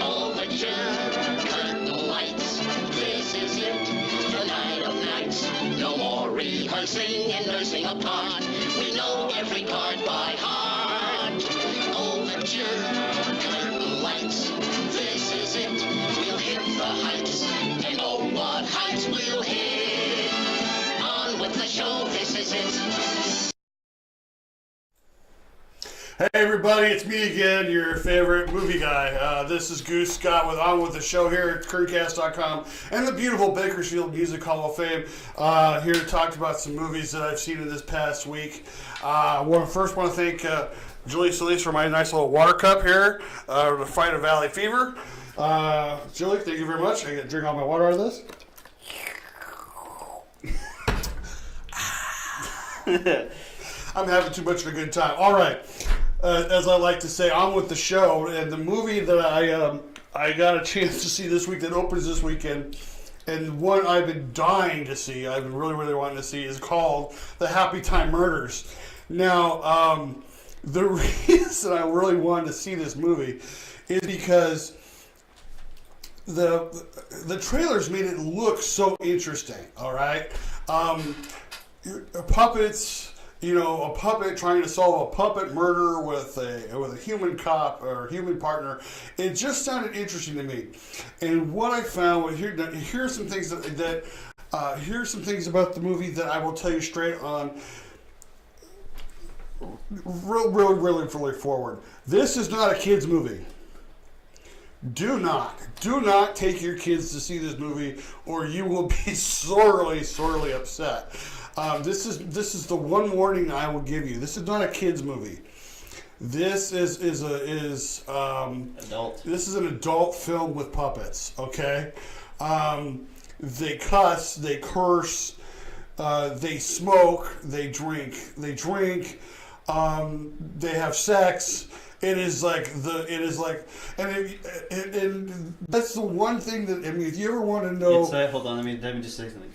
Overture, curtain lights, this is it, the night of nights. No more rehearsing and nursing a part. We know every card by heart. Overture, curtain lights, this is it, we'll hit the heights. And oh, what heights we'll hit. On with the show, this is it. Hey everybody, it's me again, your favorite movie guy. This is Goose Scott with On With The Show here at currentcast.com and the beautiful Bakersfield Music Hall of Fame. Here to talk about some movies that I've seen in this past week. First want to thank Julie Solis for my nice little water cup here to fight a valley fever. Julie, thank you very much. I get to drink all my water out of this. I'm having too much of a good time. All right. As I like to say, on with the show, and the movie that I got a chance to see this week that opens this weekend, and one I've been dying to see, I've been really, really wanting to see, is called The Happytime Murders. Now, the reason I really wanted to see this movie is because the trailers made it look so interesting. All right, puppets. You know, a puppet trying to solve a puppet murder with a human cop or human partner. It just sounded interesting to me. And what I found, here's some things here's some things about the movie that I will tell you straight on. Really forward. This is not a kids movie. Do not take your kids to see this movie, or you will be sorely upset. This is the one warning I will give you. This is not a kids movie. This is adult. This is an adult film with puppets. Okay, they cuss, they curse, they smoke, they drink, they have sex. And that's the one thing that, I mean, if you ever want to know. Hold on, let me just say something.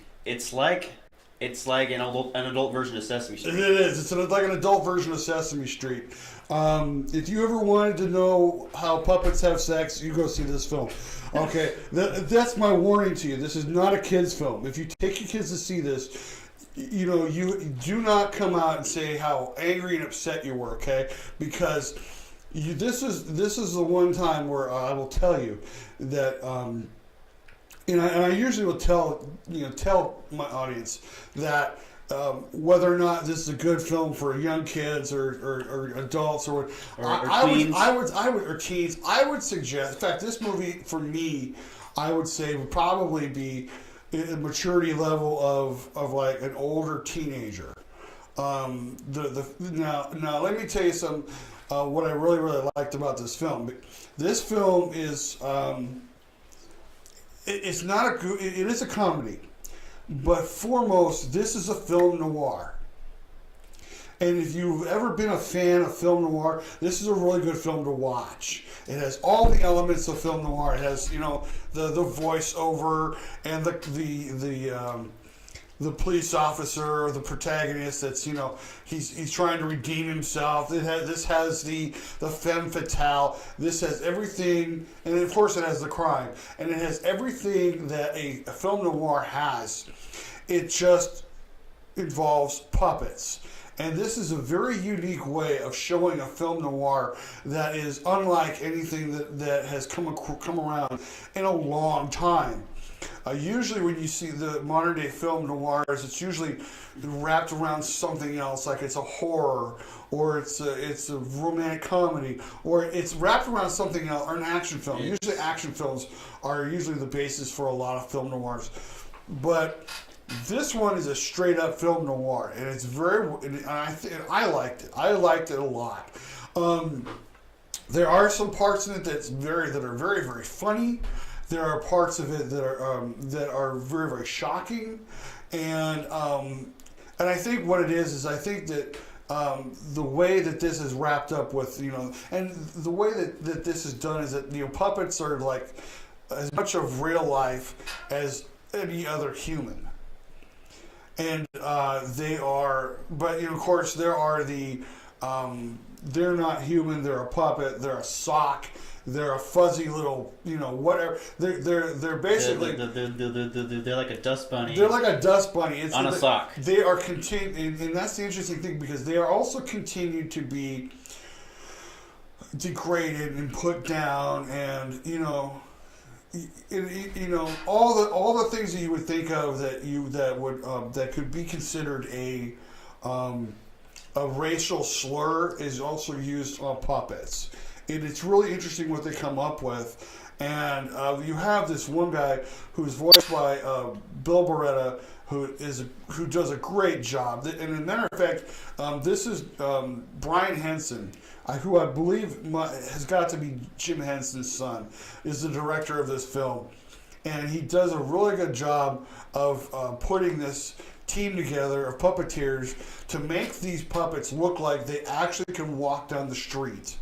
It's like an adult version of Sesame Street. It is. It's like an adult version of Sesame Street. If you ever wanted to know how puppets have sex, you go see this film. Okay, that's my warning to you. This is not a kids' film. If you take your kids to see this, you do not come out and say how angry and upset you were. Okay, because this is the one time where I will tell you that. And I usually will tell my audience that whether or not this is a good film for young kids or adults or teens. Or teens. I would suggest. In fact, this movie for me, I would say would probably be a maturity level of like an older teenager. Now let me tell you some what I really liked about this film. This film is. It's not it is a comedy, but foremost, this is a film noir. And if you've ever been a fan of film noir, this is a really good film to watch. It has all the elements of film noir. It has, the voiceover and the police officer, the protagonist. That's he's trying to redeem himself. This has the femme fatale. This has everything, and of course it has the crime, and it has everything that a film noir has. It just involves puppets. And this is a very unique way of showing a film noir that is unlike anything that has come around in a long time. Usually when you see the modern day film noirs, it's usually wrapped around something else, like it's a horror, or it's a romantic comedy, or it's wrapped around something else, or an action film. Usually action films are usually the basis for a lot of film noirs. But this one is a straight up film noir, and it's I liked it. I liked it a lot. There are some parts in it that are very, very funny. There are parts of it that are very, very shocking, and I think what it is I think that the way that this is wrapped up with and the way that this is done is that puppets are like as much of real life as any other human, and they are, but of course there are they're not human. They're a puppet. They're a sock. They're a fuzzy little, whatever. They're basically they're like a dust bunny. They're like a dust bunny. It's on a sock. They are continued, and that's the interesting thing, because they are also continued to be degraded and put down, and all the things that you would think of that could be considered a racial slur is also used on puppets. And it's really interesting what they come up with. And you have this one guy who's voiced by Bill Beretta, who does a great job. And as a matter of fact, this is Brian Henson, who I believe has got to be Jim Henson's son, is the director of this film. And he does a really good job of putting this team together of puppeteers to make these puppets look like they actually can walk down the street.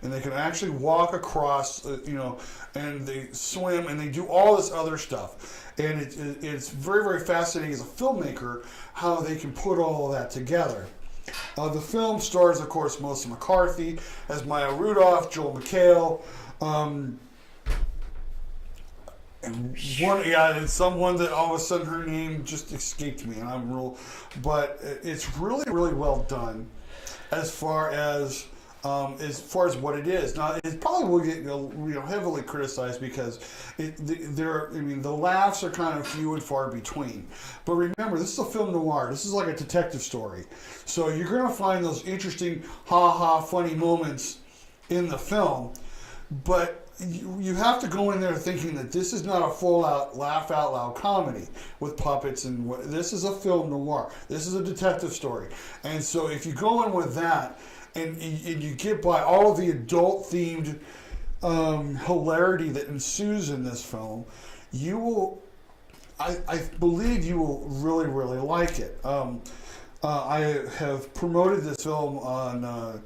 And they can actually walk across, and they swim, and they do all this other stuff. And it's very, very fascinating as a filmmaker how they can put all of that together. The film stars, of course, Melissa McCarthy as Maya Rudolph, Joel McHale, and someone that all of a sudden her name just escaped me, and but it's really, really well done as far as what it is. Now, it probably will get heavily criticized because the laughs are kind of few and far between. But remember, this is a film noir. This is like a detective story. So you're going to find those interesting, funny moments in the film. But you have to go in there thinking that this is not a full-out, laugh-out-loud comedy with puppets. This is a film noir. This is a detective story. And so if you go in with that, and you get by all of the adult-themed hilarity that ensues in this film, you will, I believe you will really, really like it. I have promoted this film on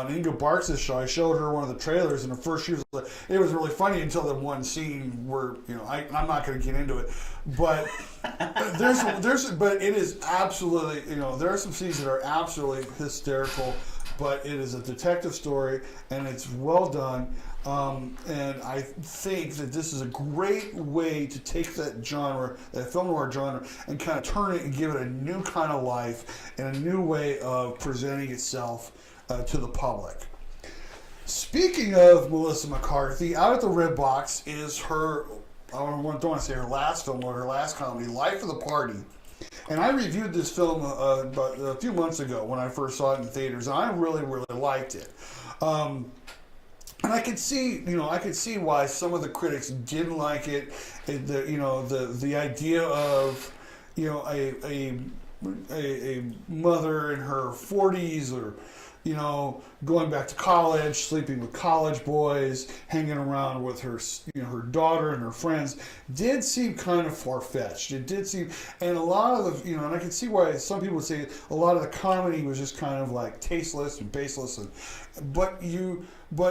Inga Barks' show. I showed her one of the trailers, and the first she was like, it was really funny until the one scene where, I'm not going to get into it, but but it is absolutely, there are some scenes that are absolutely hysterical. But it is a detective story, and it's well done. And I think that this is a great way to take that genre, that film noir genre, and kind of turn it and give it a new kind of life and a new way of presenting itself to the public. Speaking of Melissa McCarthy, out at the Red Box is her, I don't want to say her last film or her last comedy, Life of the Party. And I reviewed this film about a few months ago when I first saw it in theaters, and I really, really liked it. And I could see, why some of the critics didn't like it. The idea of, a mother in her 40s, or going back to college, sleeping with college boys, hanging around with her, her daughter and her friends, did seem kind of far-fetched. It did seem, and a lot of the, and I can see why some people would say a lot of the comedy was just kind of like tasteless and baseless, but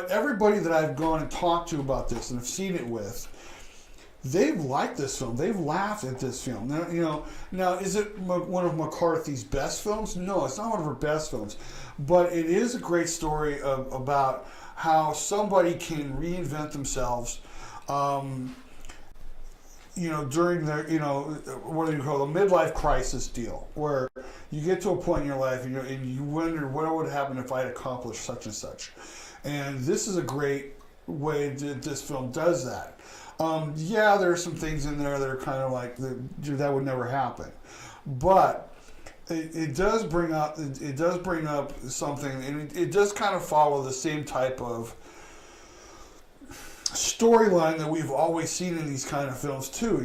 everybody that I've gone and talked to about this and have seen it with, they've liked this film. They've laughed at this film. Now, is it one of McCarthy's best films? No, it's not one of her best films. But it is a great story about how somebody can reinvent themselves, during their, what do you call it, a midlife crisis deal, where you get to a point in your life and you wonder what would happen if I had accomplished such and such. And this is a great way that this film does that. There are some things in there that are kind of like that would never happen, but it does bring up something, and it does kind of follow the same type of storyline that we've always seen in these kind of films too.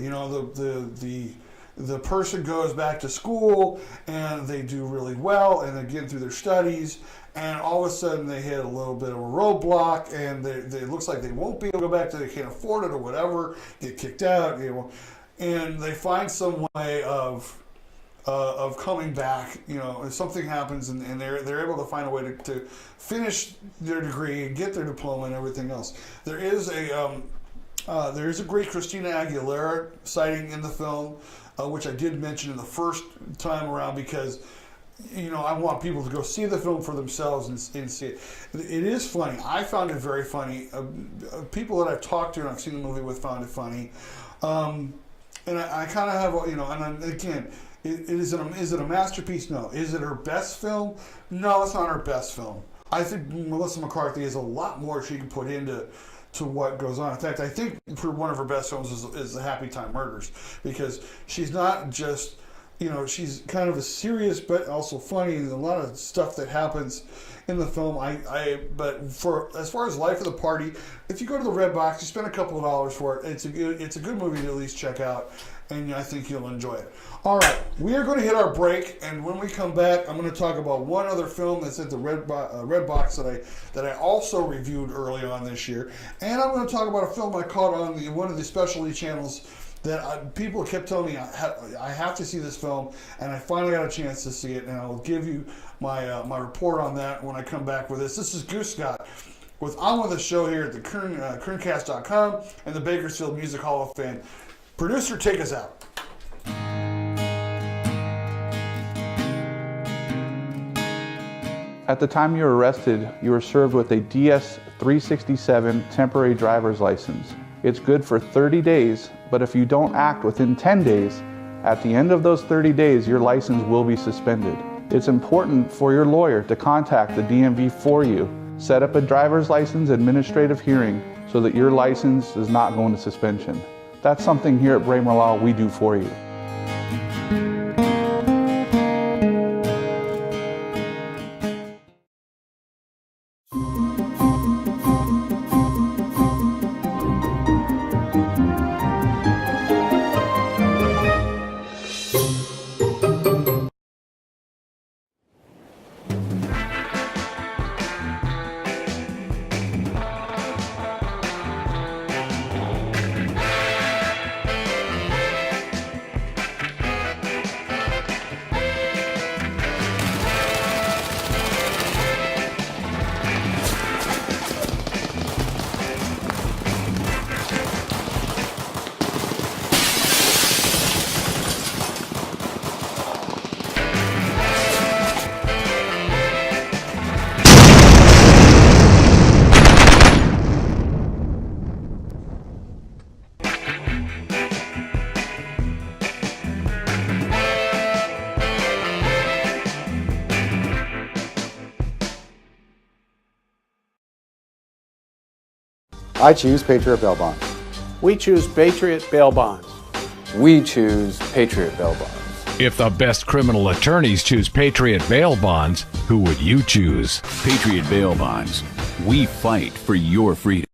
The person goes back to school and they do really well and they're getting through their studies, and all of a sudden they hit a little bit of a roadblock, and it looks like they won't be able to go back to, they can't afford it or whatever, get kicked out, and they find some way of coming back, if something happens, and they're able to find a way to finish their degree and get their diploma and everything else. There is a great Christina Aguilera sighting in the film, which I did mention in the first time around, because I want people to go see the film for themselves and see it. It is funny. I found it very funny. People that I've talked to and I've seen the movie with found it funny. And I kind of have, again, is it a masterpiece? No. Is it her best film? No, it's not her best film. I think Melissa McCarthy has a lot more she can put into what goes on. In fact, I think one of her best films is The Happytime Murders, because she's not just, she's kind of a serious but also funny, and a lot of stuff that happens in the film. But as far as Life of the Party, if you go to the Red Box, you spend a couple of dollars for it. It's a good movie to at least check out, and I think you'll enjoy it. All right, we are going to hit our break, and when we come back, I'm going to talk about one other film that's at the Red Box that I also reviewed early on this year, and I'm going to talk about a film I caught on one of the specialty channels that people kept telling me I have to see this film, and I finally got a chance to see it, and I'll give you my report on that when I come back with this. This is Goose Scott with On With The Show here at the kerncast.com and the Bakersfield Music Hall of Fame. Producer, take us out. At the time you were arrested, you were served with a DS-367 temporary driver's license. It's good for 30 days, but if you don't act within 10 days, at the end of those 30 days, your license will be suspended. It's important for your lawyer to contact the DMV for you. Set up a driver's license administrative hearing so that your license is not going to suspension. That's something here at Braemar Law we do for you. I choose Patriot Bail Bonds. We choose Patriot Bail Bonds. We choose Patriot Bail Bonds. If the best criminal attorneys choose Patriot Bail Bonds, who would you choose? Patriot Bail Bonds. We fight for your freedom.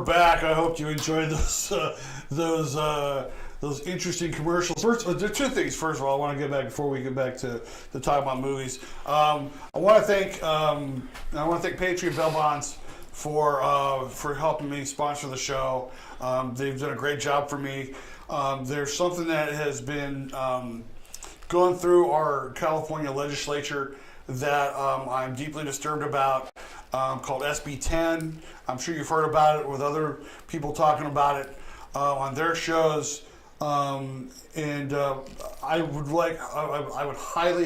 Back. I hope you enjoyed those interesting commercials. First, there are two things. First of all, I want to get back before we get back to talk about movies. I want to thank Patriot Bail Bonds for helping me sponsor the show. They've done a great job for me. There's something that has been going through our California legislature that I'm deeply disturbed about, called SB 10. I'm sure you've heard about it with other people talking about it on their shows. I would highly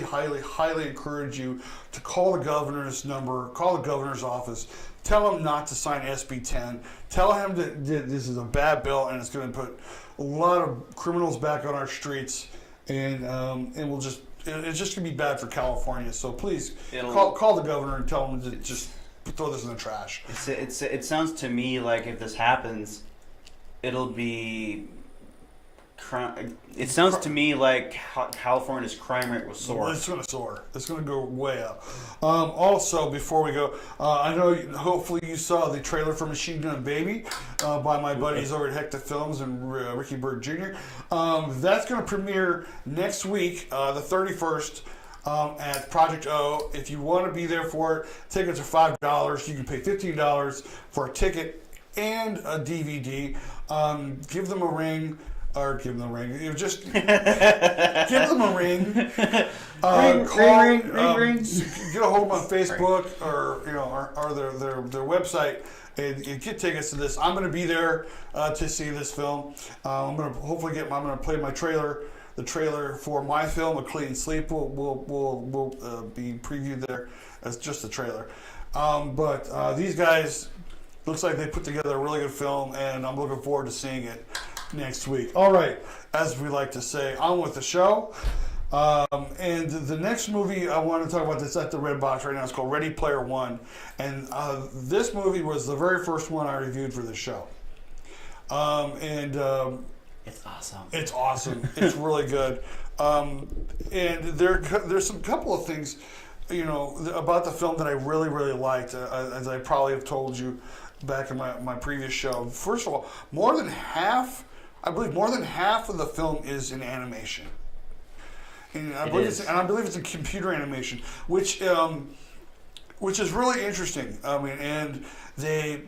encourage you to call the governor's number, call the governor's office, tell him not to sign SB 10, tell him that this is a bad bill and it's going to put a lot of criminals back on our streets, and it's just going to be bad for California. So please call the governor and tell him to just throw this in the trash. It sounds to me like if this happens, it'll be It sounds to me like California's crime rate was soaring. It's going to soar. It's going to go way up. Also, before we go, I know hopefully you saw the trailer for Machine Gun Baby by my buddies over at Hector Films and Ricky Bird Jr. That's going to premiere next week, the 31st. At Project O. If you want to be there for it, tickets are $5. You can pay $15 for a ticket and a DVD. Give them a ring. Or give them a ring. You just give them a ring. Ring. Get a hold of them on Facebook or their website and get tickets to this. I'm going to be there to see this film. I'm going to hopefully I'm going to play my trailer. The trailer for my film, A Clean Sleep, will be previewed there as just a trailer. But these guys, looks like they put together a really good film, and I'm looking forward to seeing it next week. All right, as we like to say, on with the show. And the next movie I want to talk about that's at the Red Box right now is called Ready Player One. And this movie was the very first one I reviewed for the show. It's awesome. It's awesome. It's really good. And there's some couple of things, about the film that I really, really liked, as I probably have told you back in my previous show. First of all, more than half of the film is in animation. And I believe it's in computer animation, which is really interesting. I mean, and they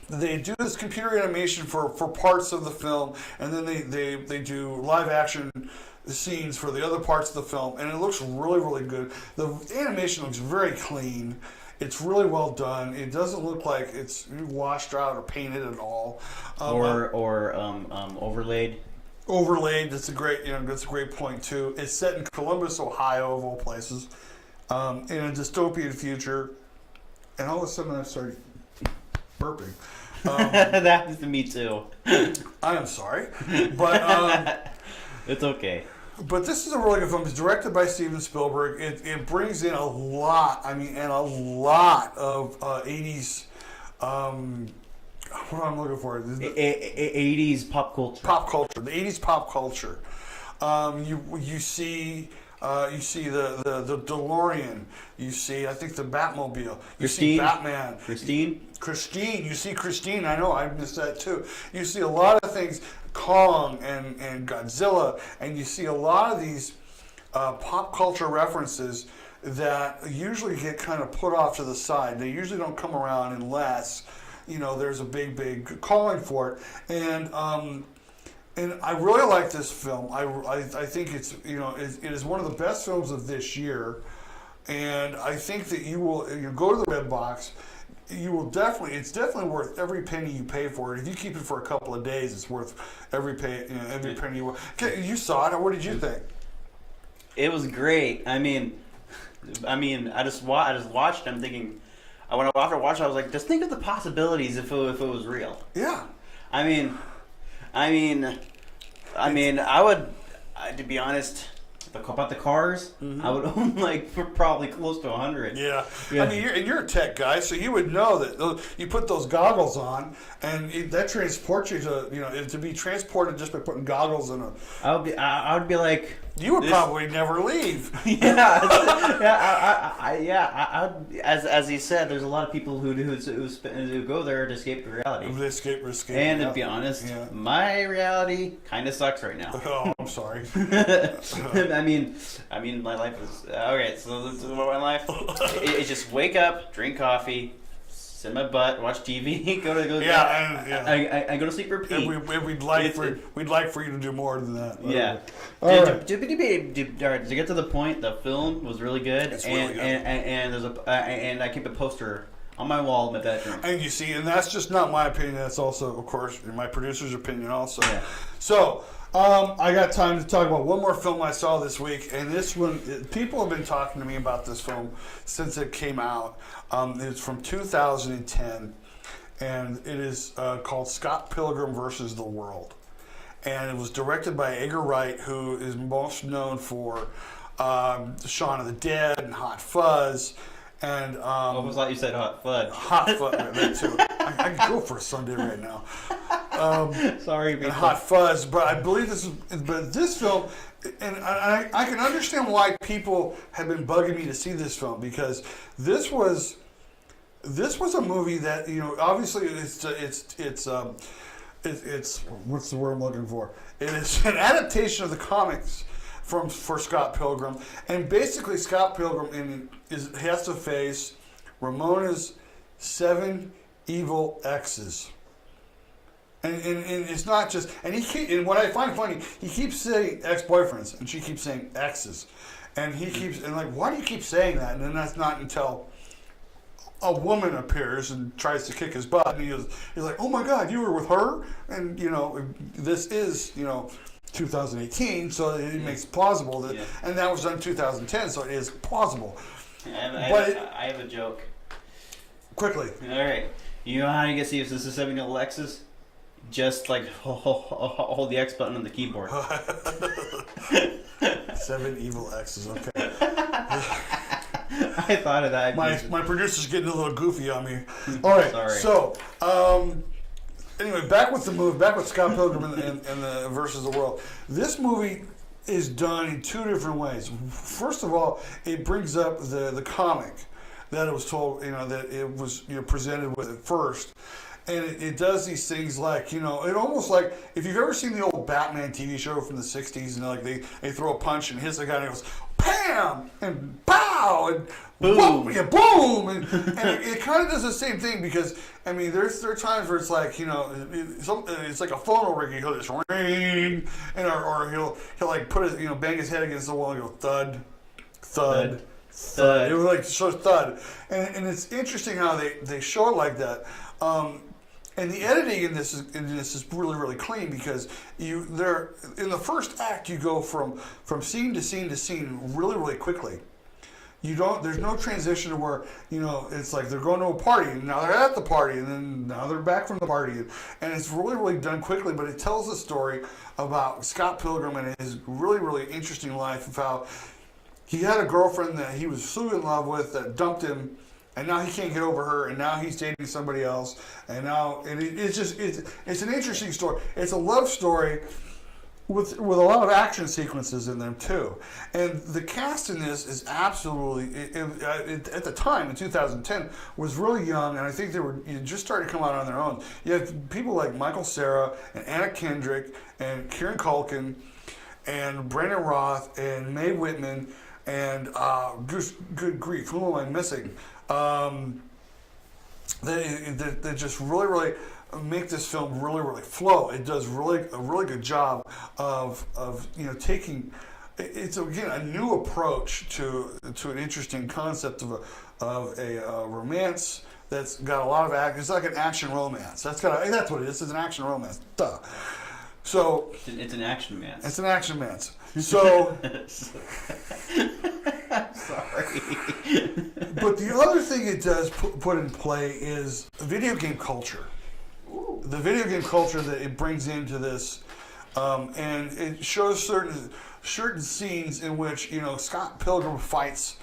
do this computer animation for parts of the film, and then they do live action scenes for the other parts of the film, and it looks really, really good. The animation looks very clean. It's really well done. It doesn't look like it's washed out or painted at all. Overlaid. Overlaid. That's a great point too. It's set in Columbus, Ohio, of all places, in a dystopian future. And all of a sudden, I started burping. That happens to me too. I am sorry, but it's okay. But this is a really good film. It's directed by Steven Spielberg. It brings in a lot of 80s. What am I looking for? 80s pop culture. Pop culture. The 80s pop culture. You see the DeLorean. You see, I think, the Batmobile. You see Batman. Christine. You see Christine. I know, I missed that too. You see a lot of things, Kong and Godzilla, and you see a lot of these pop culture references that usually get kind of put off to the side. They usually don't come around unless, there's a big calling for it. And I really like this film. I think it is one of the best films of this year, and I think that you go to the Red Box. It's definitely worth every penny you pay for it. If you keep it for a couple of days, it's worth every penny you. Okay, you saw it. What did you think? It was great. I mean, I just watched. I'm thinking, after watching, I was like, just think of the possibilities if it was real. Yeah. To be honest, about the cars, I would own probably close to 100. Yeah. I mean, you're a tech guy, so you would know that you put those goggles on, and that transports you to be transported just by putting goggles in a. I would be like. You would probably never leave. As he said, there's a lot of people who go there to escape reality. Escape. And to be honest, my reality kind of sucks right now. Oh, I'm sorry. I mean, my life is okay. So this is my life. It's just wake up, drink coffee, sit in my butt, watch TV, go to I go to sleep, repeat. We'd like for you to do more than that. Yeah. To get to the point, the film was really good, and I keep a poster on my wall in my bedroom. And you see, and that's just not my opinion. That's also, of course, my producer's opinion also. Yeah. So. I got time to talk about one more film I saw this week, and this one, people have been talking to me about this film since it came out. It's from 2010, and it is called Scott Pilgrim versus the World. And it was directed by Edgar Wright, who is most known for Shaun of the Dead and Hot Fuzz. And I almost thought you said Hot Fudge. Hot Fudge, that too. I can go for a Sunday right now. Sorry, and Hot Fuzz. But I believe this film, and I can understand why people have been bugging me to see this film, because this was a movie that, obviously it's what's the word I'm looking for? It is an adaptation of the comics for Scott Pilgrim, and basically Scott Pilgrim has to face Ramona's 7 evil exes. And it's not just, and what I find funny, he keeps saying ex-boyfriends, and she keeps saying exes. And he keeps, and like, why do you keep saying that? And then that's not until a woman appears and tries to kick his butt, and he's like, oh my God, you were with her? And, this is, 2018, so it makes plausible that, and that was done in 2010, so it is plausible. I have a joke. Quickly. All right. You know how you can see if this is 7 evil X's? Just like hold the X button on the keyboard. 7 evil X's, okay. I thought of that. My producer's getting a little goofy on me. All right, sorry. So, anyway, back with Scott Pilgrim and the versus the world. This movie is done in 2 different ways. First of all, it brings up the comic that it was told, that it was presented with at first. And it does these things like, it almost like, if you've ever seen the old Batman TV show from the 60s, and like they throw a punch and hits the guy and it goes, Pam! And pow! And boom! Boom! And it kind of does the same thing, because, there are times where it's like, it's like a phone will ring, he'll just ring, and or he'll like put his, bang his head against the wall and go thud, thud, thud. It was like so thud. And it's interesting how they show it like that. And the editing in this is really, really clean, because in the first act you go from scene to scene to scene really, really quickly. There's no transition to where, it's like they're going to a party and now they're at the party and then now they're back from the party, and it's really, really done quickly, but it tells the story about Scott Pilgrim and his really, really interesting life of how he had a girlfriend that he was so in love with that dumped him. And now he can't get over her, and now he's dating somebody else, and it's an interesting story. It's a love story with a lot of action sequences in them too. And the cast in this is absolutely, at the time in 2010, was really young, and I think they were just starting to come out on their own. You have people like Michael Cera and Anna Kendrick and Kieran Culkin and Brandon Roth and Mae Whitman and Goose. Good grief, who am I missing? They just really, really make this film really, really flow. It does a really good job of taking. It's again a new approach to an interesting concept of a romance that's got a lot of action. It's like an action romance. That's what it is. It's an action romance. Duh. So it's an action man. It's an action man. So sorry. But the other thing it does put in play is video game culture. Ooh. The video game culture that it brings into this, and it shows certain scenes in which Scott Pilgrim fights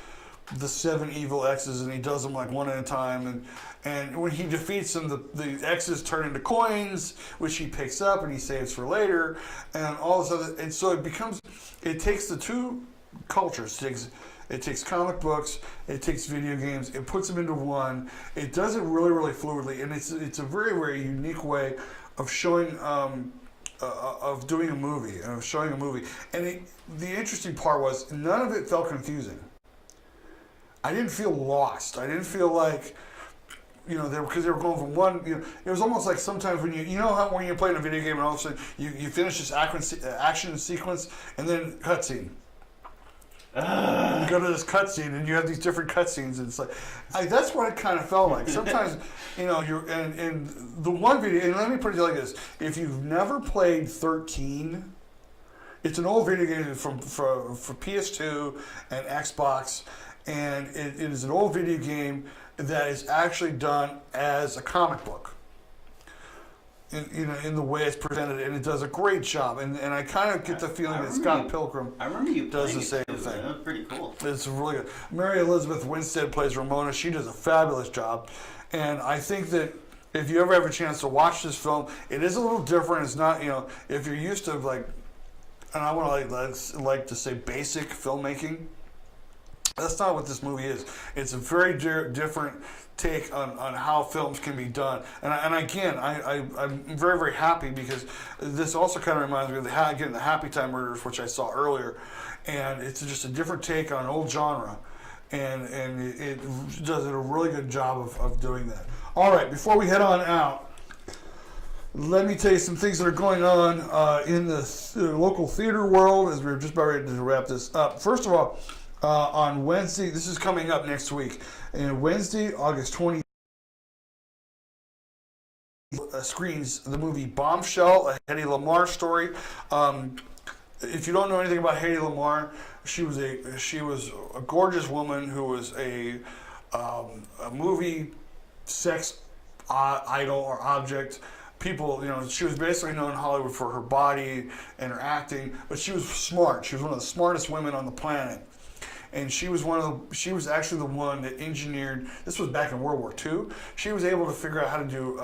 the 7 evil exes, and he does them like one at a time, and when he defeats them, the exes turn into coins, which he picks up and he saves for later, and all this other, and so it takes the 2 cultures. It takes comic books, it takes video games, it puts them into one. It does it really, really fluidly, and it's a very, very unique way of showing, of doing a movie, and of showing a movie. And the interesting part was none of it felt confusing. I didn't feel lost. I didn't feel like, because they were going from one. It was almost like sometimes when when you're playing a video game and all of a sudden you finish this action sequence and then cutscene. You go to this cutscene and you have these different cutscenes, and it's like that's what it kind of felt like. Sometimes you're and the one video, and let me put it like this: if you've never played 13, it's an old video game for PS2 and Xbox, and it is an old video game that is actually done as a comic book. In the way it's presented, and it does a great job. And I kind of get the feeling that Scott Pilgrim does the same thing. That was pretty cool. It's really good. Mary Elizabeth Winstead plays Ramona. She does a fabulous job, and I think that if you ever have a chance to watch this film, it is a little different. It's not, if you're used to like, and I want to like to say basic filmmaking. That's not what this movie is. It's a very different take on how films can be done. And again, I'm very, very happy because this also kind of reminds me of the Happytime murders, which I saw earlier. And it's just a different take on an old genre. And it does a really good job of doing that. All right, before we head on out, let me tell you some things that are going on in the local theater world as we're just about ready to wrap this up. First of all, on Wednesday, this is coming up next week, and Wednesday, August 20th, screens the movie Bombshell, a Hedy Lamarr story. If you don't know anything about Hedy Lamarr, she was a gorgeous woman who was a movie sex idol or object. People, she was basically known in Hollywood for her body and her acting, but she was smart. She was one of the smartest women on the planet. And she was actually the one that engineered. This was back in World War II. She was able to figure out how to do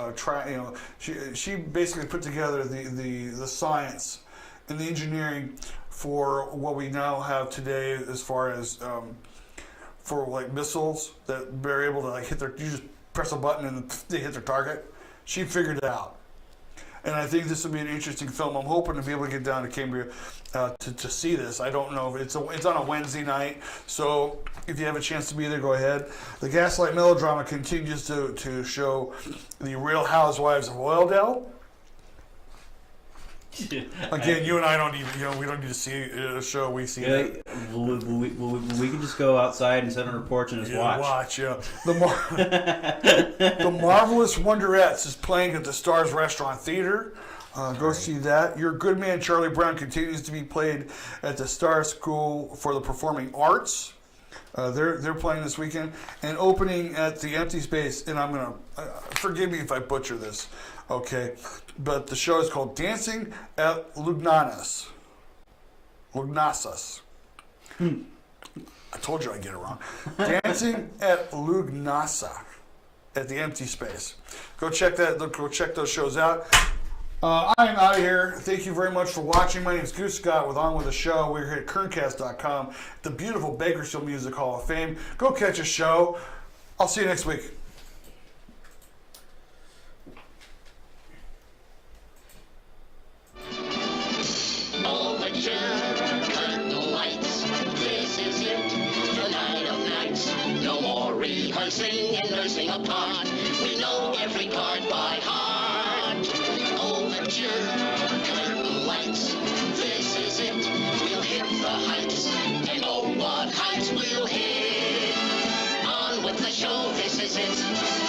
she basically put together the science and the engineering for what we now have today, as far as for like missiles that they're able to like hit you just press a button and they hit their target. She figured it out. And I think this will be an interesting film. I'm hoping to be able to get down to Cambria to see this. I don't know if it's on a Wednesday night, so if you have a chance to be there, go ahead. The Gaslight Melodrama continues to show the Real Housewives of Oildale. Again, you and I don't even, we don't need to see a show. We see that. We can just go outside and sit on our porch and just watch. The Marvelous Wonderettes is playing at the Stars Restaurant Theater. Go see that. Your Good Man Charlie Brown continues to be played at the Star School for the Performing Arts. They're playing this weekend and opening at the Empty Space. And I'm gonna forgive me if I butcher this, okay? But the show is called Dancing at Lugnasas. I told you I'd get it wrong. Dancing at Lugnasa at the Empty Space. Go check that. Go check those shows out. I am out of here. Thank you very much for watching. My name is Goose Scott with On With The Show. We're here at kerncast.com, the beautiful Bakersfield Music Hall of Fame. Go catch a show. I'll see you next week. Curtain lights, this is it, the night of nights. No more rehearsing and nursing a part. We know every card by heart. Overture, curtain lights, this is it. We'll hit the heights, and oh, what heights we'll hit. On with the show, this is it.